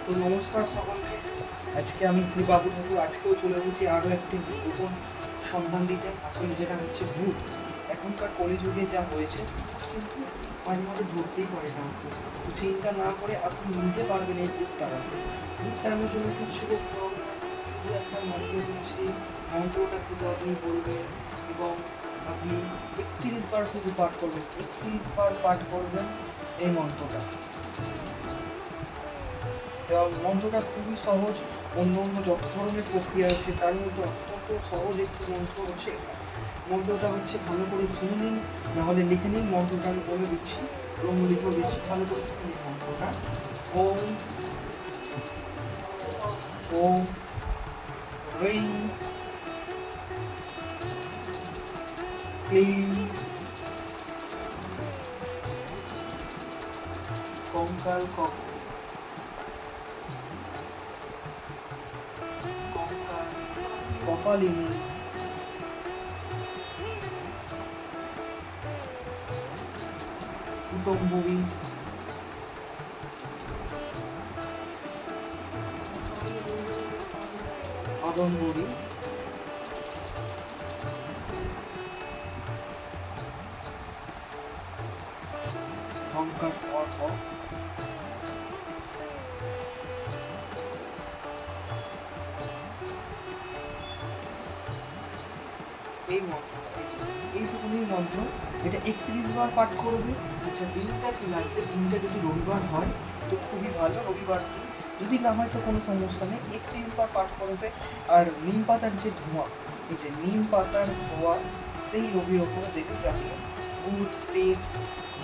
তো নমস্কার সকলকে। আজকে আমি শ্রী বাবু ঠাকুর আজকেও চলে এসেছি আরও একটি গোপন সন্ধান দিতে। আসলে যেটা হচ্ছে ভূত। এখনকার কলিযুগে যা হয়েছে কিন্তু মাঝে মাঝে ধরতেই পারে না। তো চিন্তা না করে আপনি নিজে পারবেন এই ভূত তাড়াতে। ভূত তাড়ানোর জন্য কিছু করতে হবে না, শুধু একটা মন্ত্র দিচ্ছি, মন্ত্রটা শুধু আপনি বলবেন এবং আপনি 31 বার শুধু পাঠ করবেন। 31 বার পাঠ করবেন এই মন্ত্রটা। এবং মন্ত্রটা খুবই সহজ। অন্য অন্য যত ধরনের প্রক্রিয়া আছে তার মধ্যে অত্যন্ত সহজ একটি মন্ত্র হচ্ছে এটা। মন্ত্রটা হচ্ছে ভালো করে শুনে নিন, নাহলে লিখে নিন। মন্ত্রটা আমি বলে দিচ্ছি এবং লিখেও দিচ্ছি, ভালো করে শুনে নিন মন্ত্রটা। ওম ওম রিং ক্লিং কঙ্কাল কপালিনী কুটম্বরী আদম্বরী অহংকার অথ এই মন্ত্রটা এইটুকুনি মন্ত্র। এটা 31 বার পাঠ করবে। আচ্ছা, দিনটা কি লাগবে? দিনটা যদি রবিবার হয় তো খুবই ভালো, রবিবার দিন। যদি না হয় তো কোনো সমস্যা নেই, 31 বার পাঠ করবে। আর নিম পাতার যে ধোঁয়া, এই যে নিম পাতার ধোঁয়া সেই রবির ওপরে দেবে, যাতে ভূত প্রেত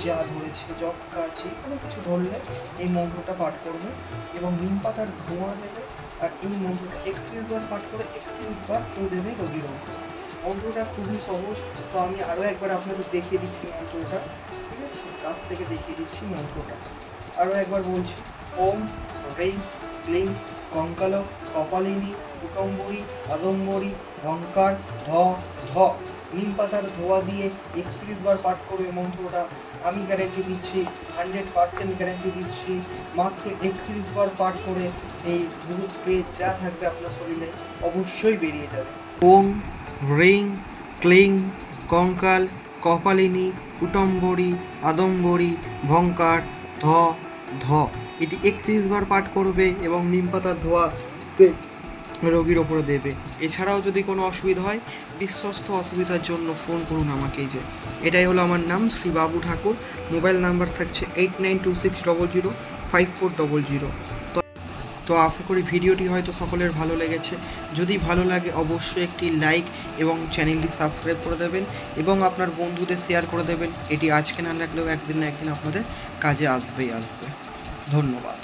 যা ধরেছে, যক্ষা, যে কোনো কিছু ধরলে এই মন্ত্রটা পাঠ করবে এবং নিম পাতার ধোঁয়া দেবে। আর এই মন্ত্রটা 31 বার পাঠ করে 31 বার ফু দেবে রোগীর ওপর। মন্ত্রটা খুবই সহজ। তো আমি আরও একবার আপনাদের দেখিয়ে দিচ্ছি মন্ত্রটা, ঠিক আছে? কাছ থেকে দেখিয়ে দিচ্ছি মন্ত্রটা। আরও একবার বলছি, ওম রিং ক্লিং কঙ্কাল কপালিনী কুটম্বরী আদম্বরী অহংকার ধ ধ। নিম পাতার ধোয়া দিয়ে 31 বার পাঠ করবে মন্ত্রটা। আমি গ্যারেন্টি দিচ্ছি, 100% গ্যারেন্টি দিচ্ছি, মাত্র 31 বার পাঠ করে এই ভূত প্রেত যা থাকবে আপনার শরীরে অবশ্যই বেরিয়ে যাবে। ওম রিং ক্লিং কঙ্কাল কপালিনী কুটম্বরী আদম্বরী ভঙ্কার ধ ধ। এটি 31 বার পাঠ করবে এবং নিম পাতার ধোয়া সে রোগীর ওপরে দেবে। এছাড়াও যদি কোনো অসুবিধা হয়, বিশ্বস্ত অসুবিধার জন্য ফোন করুন আমাকে। এই যে এটাই হলো আমার নাম, শ্রী বাবু ঠাকুর। মোবাইল নাম্বার থাকছে 8926005400। তো আশা করি ভিডিওটি হয়তো সকলের ভালো লেগেছে। যদি ভালো লাগে অবশ্যই একটি লাইক এবং চ্যানেলটি সাবস্ক্রাইব করে দেবেন এবং আপনার বন্ধুদের শেয়ার করে দেবেন। এটি আজকে না লাগলেও একদিন না একদিন আপনাদের কাজে আসবেই আসবে। ধন্যবাদ।